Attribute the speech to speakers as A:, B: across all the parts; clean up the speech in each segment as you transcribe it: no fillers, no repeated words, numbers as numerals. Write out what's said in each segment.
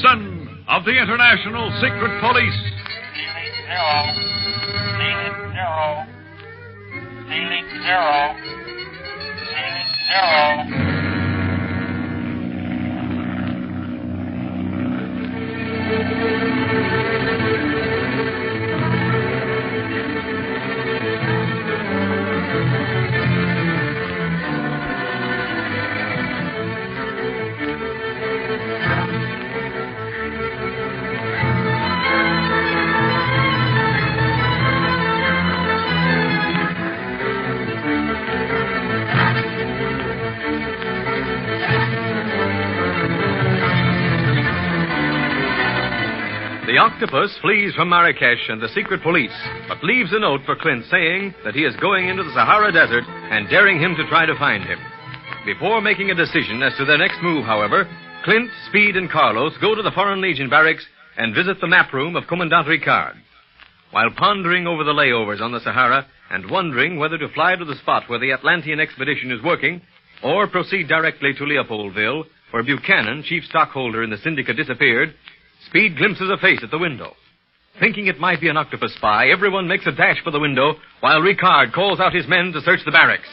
A: Gibson of the International Secret Police.
B: Ceiling zero. Ceiling zero.
C: The Octopus flees from Marrakesh and the secret police, but leaves a note for Clint saying that he is going into the Sahara Desert and daring him to try to find him. Before making a decision as to their next move, however, Clint, Speed, and Carlos go to the Foreign Legion barracks and visit the map room of Commandant Ricard. While pondering over the layovers on the Sahara and wondering whether to fly to the spot where the Atlantean expedition is working or proceed directly to Leopoldville, where Buchanan, chief stockholder in the Syndicate, disappeared, Speed glimpses a face at the window. Thinking it might be an Octopus spy, everyone makes a dash for the window while Ricard calls out his men to search the barracks.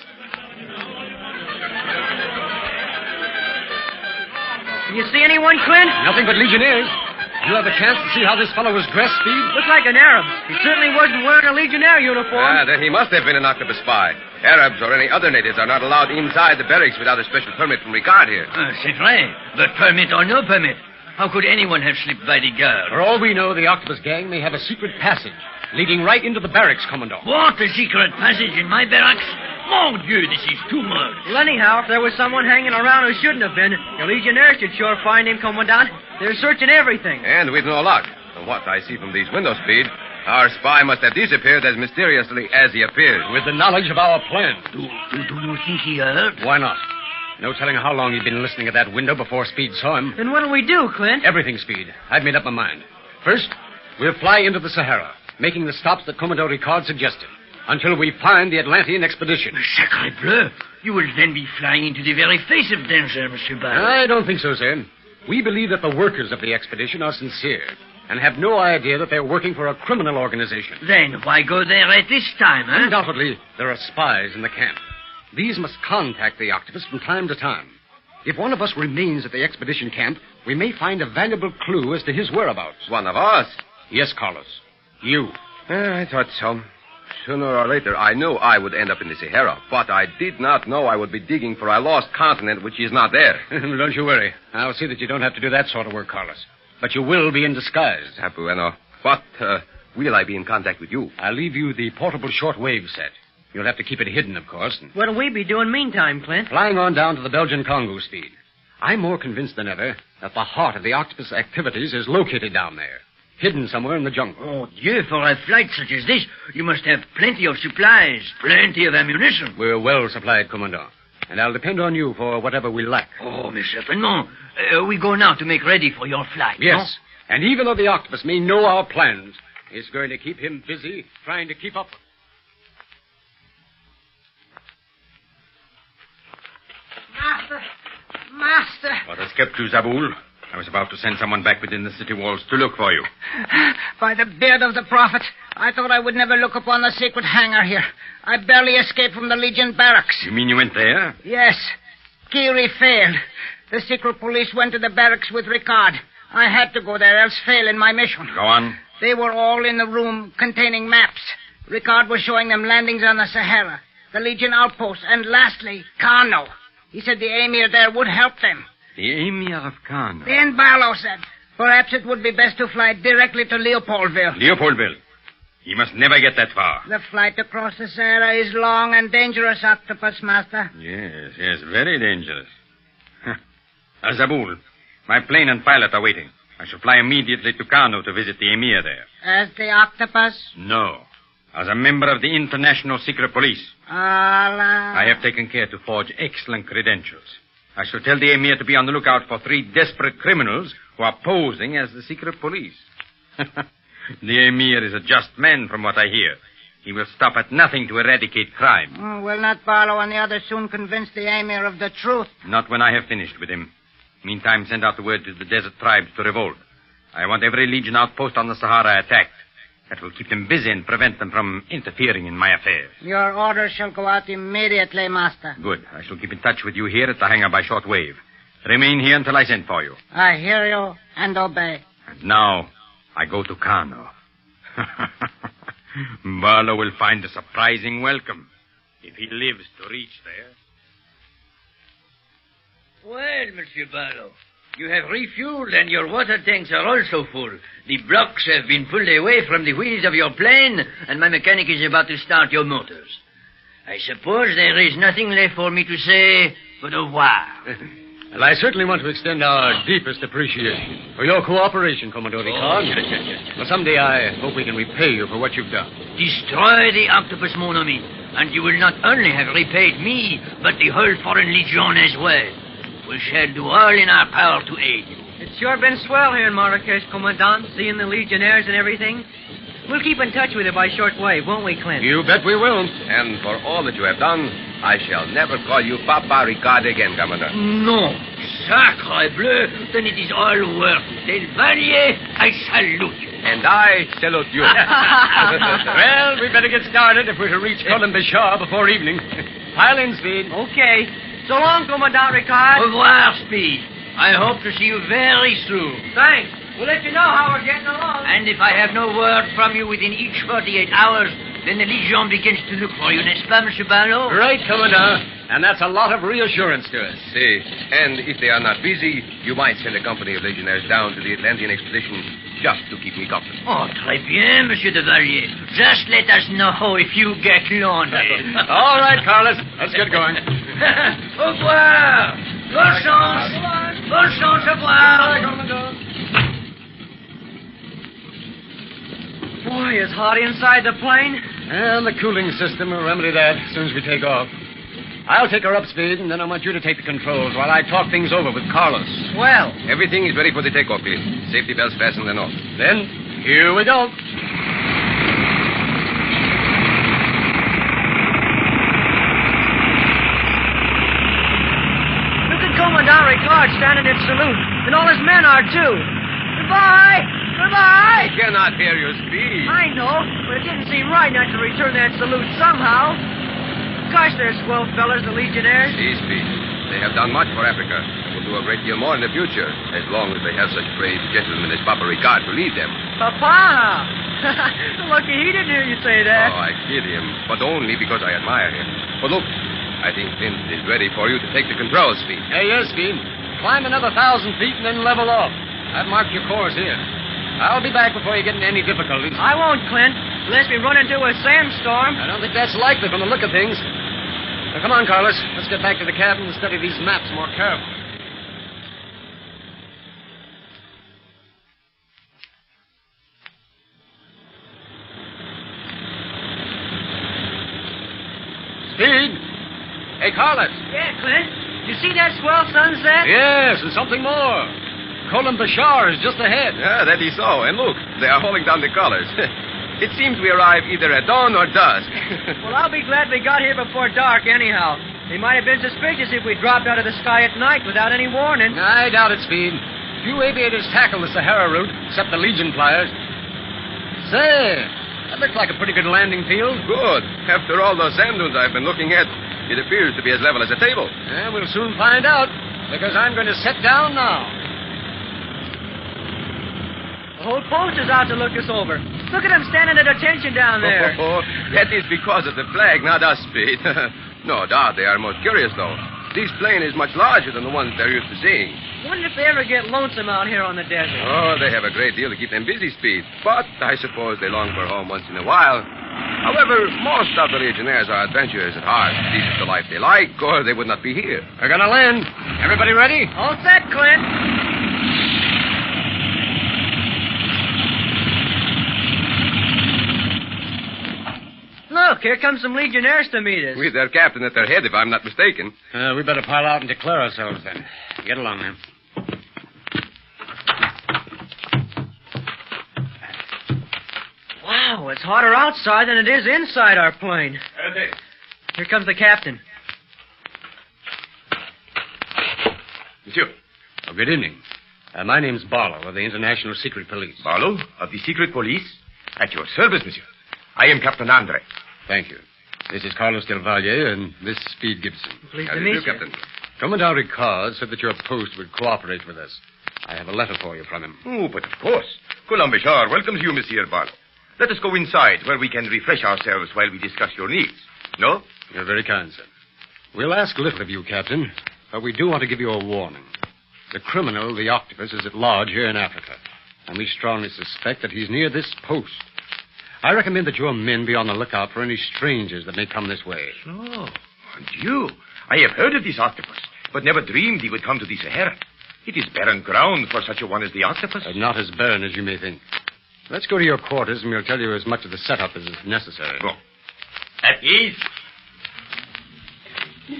D: Can you see anyone, Clint?
E: Nothing but Legionnaires. You have a chance to see how this fellow was dressed, Speed?
D: Looks like an Arab. He certainly wasn't wearing a Legionnaire uniform.
F: Then he must have been an Octopus spy. Arabs or any other natives are not allowed inside the barracks without a special permit from Ricard here.
G: C'est vrai. But permit or no permit, how could anyone have slipped by the guard?
E: For all we know, the Octopus gang may have a secret passage leading right into the barracks, Commandant.
G: What? A secret passage in my barracks? Mon Dieu, this is too much.
D: Well, anyhow, if there was someone hanging around who shouldn't have been, the Legionnaires should sure find him, Commandant. They're searching everything.
F: And with no luck. From what I see from these window, Speed, our spy must have disappeared as mysteriously as he appeared.
E: With the knowledge of our plan.
G: Do you think he heard?
E: Why not? No telling how long he'd been listening at that window before Speed saw him.
D: Then what'll we do, Clint?
E: Everything, Speed. I've made up my mind. First, we'll fly into the Sahara, making the stops that Commodore Ricard suggested, until we find the Atlantean expedition.
G: Sacre bleu. You will then be flying into the very face of danger, Monsieur Barlow.
E: I don't think so, sir. We believe that the workers of the expedition are sincere and have no idea that they're working for a criminal organization.
G: Then why go there at this time, huh?
E: Undoubtedly, there are spies in the camp. These must contact the Octopus from time to time. If one of us remains at the expedition camp, we may find a valuable clue as to his whereabouts.
F: One of us?
E: Yes, Carlos. You.
F: I thought so. Sooner or later, I knew I would end up in the Sahara, but I did not know I would be digging for a lost continent which is not there.
E: Don't you worry. I'll see that you don't have to do that sort of work, Carlos. But you will be in disguise.
F: Bueno. But will I be in contact with you?
E: I'll leave you the portable shortwave set. You'll have to keep it hidden, of course.
D: What'll we be doing meantime, Clint?
E: Flying on down to the Belgian Congo, Speed. I'm more convinced than ever that the heart of the Octopus activities is located down there, hidden somewhere in the jungle.
G: Oh, Dieu, for a flight such as this, you must have plenty of supplies, plenty of ammunition.
E: We're well supplied, Commandant, and I'll depend on you for whatever we lack.
G: Oh, mais certainement. We go now to make ready for your flight,
E: Yes, no? And even though the Octopus may know our plans, it's going to keep him busy trying to keep up.
D: Master!
H: What has kept you, Zabul? I was about to send someone back within the city walls to look for you.
I: By the beard of the prophet, I thought I would never look upon the secret hangar here. I barely escaped from the Legion barracks.
H: You mean you went there?
I: Yes. Kiri failed. The secret police went to the barracks with Ricard. I had to go there, else fail in my mission.
H: Go on.
I: They were all in the room containing maps. Ricard was showing them landings on the Sahara, the Legion outpost, and lastly, Kano. He said the emir there would help them.
H: The emir of Kano?
I: Then Barlow said, perhaps it would be best to fly directly to Leopoldville.
H: Leopoldville? He must never get that far.
I: The flight across the Sahara is long and dangerous, Octopus, Master.
H: Yes, very dangerous. Zabul, my plane and pilot are waiting. I shall fly immediately to Kano to visit the emir there.
I: As the Octopus?
H: No. As a member of the International Secret Police.
I: Allah.
H: I have taken care to forge excellent credentials. I shall tell the emir to be on the lookout for 3 desperate criminals who are posing as the secret police. The emir is a just man, from what I hear. He will stop at nothing to eradicate crime.
I: Oh, will not Barlow and the others soon convince the emir of the truth?
H: Not when I have finished with him. Meantime, send out the word to the desert tribes to revolt. I want every Legion outpost on the Sahara attacked. That will keep them busy and prevent them from interfering in my affairs.
I: Your orders shall go out immediately, Master.
H: Good. I shall keep in touch with you here at the hangar by short wave. Remain here until I send for you.
I: I hear you and obey.
H: And now, I go to Kano. Barlow will find a surprising welcome if he lives to reach there.
G: Well, Monsieur Barlow, you have refueled and your water tanks are also full. The blocks have been pulled away from the wheels of your plane, and my mechanic is about to start your motors. I suppose there is nothing left for me to say but au revoir.
E: Well, I certainly want to extend our deepest appreciation for your cooperation, Commodore Ricard. Well, someday I hope we can repay you for what you've done.
G: Destroy the Octopus, mon ami, and you will not only have repaid me, but the whole Foreign Legion as well. We shall do all in our power to aid you.
D: It's sure been swell here in Marrakesh, Commandant, seeing the Legionnaires and everything. We'll keep in touch with you by short wave, won't we, Clint?
E: You bet we will.
F: And for all that you have done, I shall never call you Papa Ricard again, Commander.
G: No. Sacre bleu, then it is all worth it. Del Valier, I salute you.
F: And I salute you.
E: Well, we better get started if we're to reach Colin Bashar before evening. Pile in, Speed.
D: Okay. So long, Commandant Ricard.
G: Au revoir, Speed. I hope to see you very soon.
D: Thanks. We'll let you know how we're getting along.
G: And if I have no word from you within each 48 hours, then the Legion begins to look for you, n'est-ce pas, Monsieur Barlow?
E: Right, Commandant. And that's a lot of reassurance to us.
F: See, and if they are not busy, you might send a company of Legionnaires down to the Atlantean expedition just to keep me company.
G: Oh, très bien, Monsieur de Valier. Just let us know if you get lonely.
E: All right, Carlos. Let's get going.
G: Au revoir. Bonne chance. Bonne chance, au revoir.
D: Boy, it's hot inside the plane.
E: And the cooling system will remedy that as soon as we take off. I'll take her up, Speed, and then I want you to take the controls while I talk things over with Carlos.
D: Well,
F: Everything is ready for the takeoff, Clint. Safety belts fastened and off.
E: Then, here we go.
D: look at Commandant Ricard standing at salute, and all his men are, too. Goodbye! Goodbye!
F: I cannot hear you speak.
D: I know, but it didn't seem right not to return that salute somehow. Gosh, they're swell fellas, the Legionnaires.
F: See, Speed. They have done much for Africa and will do a great deal more in the future, as long as they have such brave gentlemen as Papa Ricard to lead them.
D: Papa! Lucky he didn't hear you say that.
F: Oh, I kid him, but only because I admire him. But look, I think Clint is ready for you to take the controls, Speed.
E: Hey, yes, Speed. Climb another 1,000 feet and then level off. I've marked your course here. I'll be back before you get into any difficulties.
D: I won't, Clint, unless we run into a sandstorm.
E: I don't think that's likely from the look of things. Now, come on, Carlos. Let's get back to the cabin and study these maps more carefully. Speed! Hey, Carlos.
D: Yeah, Clint. You see that swell sunset?
E: Yes, and something more. Colin Bashar is just ahead.
F: Yeah, that is so. And look, they are hauling down the colors. It seems we arrive either at dawn or dusk.
D: Well, I'll be glad we got here before dark anyhow. They might have been suspicious if we dropped out of the sky at night without any warning.
E: I doubt it, Speed. Few aviators tackle the Sahara route, except the Legion flyers. Say, that looks like a pretty good landing field.
F: Good. After all those sand dunes I've been looking at, it appears to be as level as a table.
E: Yeah, we'll soon find out, because I'm going to sit down now.
D: The whole post is out to look us over. Look at them standing at attention down there.
F: Oh, that is because of the flag, not us, Speed. No doubt they are most curious, though. This plane is much larger than the ones they're used to seeing.
D: Wonder if they ever get lonesome out here on the desert.
F: Oh, they have a great deal to keep them busy, Speed. But I suppose they long for home once in a while. However, most of the Legionnaires are adventurers at heart. This is the life they like, or they would not be here.
E: We're going to land. Everybody ready?
D: All set, Clint. Look, here comes some Legionnaires to meet us.
F: With their captain at their head, if I'm not mistaken.
E: We better pile out and declare ourselves then. Get along, man.
D: Wow, it's hotter outside than it is inside our plane. Here comes the captain.
F: Monsieur,
E: Oh, good evening. My name's Barlow of the International Secret Police.
J: Barlow of the Secret Police? At your service, monsieur. I am Captain Andre.
E: Thank you. This is Carlos Del Valle, and this is Speed Gibson.
D: Pleased to meet you,
F: Captain.
E: Commandant Ricard said that your post would cooperate with us. I have a letter for you from him.
J: Oh, but of course. Colombechar welcomes you, Monsieur Barlow. Let us go inside where we can refresh ourselves while we discuss your needs. No?
E: You're very kind, sir. We'll ask little of you, Captain, but we do want to give you a warning. The criminal, the Octopus, is at large here in Africa, and we strongly suspect that he's near this post. I recommend that your men be on the lookout for any strangers that may come this way.
J: Oh, and you? I have heard of this Octopus, but never dreamed he would come to the Sahara. It is barren ground for such a one as the Octopus.
E: Not as barren as you may think. Let's go to your quarters, and we'll tell you as much of the setup as is necessary.
J: Oh. At ease.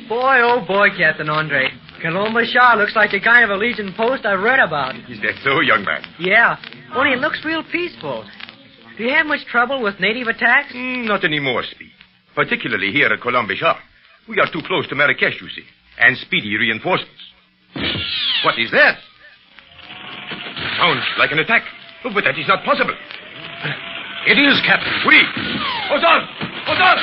D: Boy, oh boy, Captain Andre. Colombechar looks like the kind of a Legion post I've read about.
J: Is that so, young man?
D: Yeah, only it looks real peaceful. Do you have much trouble with native attacks?
J: Not anymore, Speed. Particularly here at Colombechar. We are too close to Marrakesh, you see, and speedy reinforcements. What is that? Sounds like an attack. Oh, but that is not possible.
E: It is, Captain.
J: Oui. Hold on! Hold on!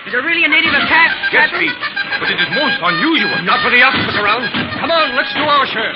D: Is it really a native attack,
J: Yes,
D: Captain?
J: Speed. But it is most unusual.
E: Not with the Octopus around. Come on, let's do our share.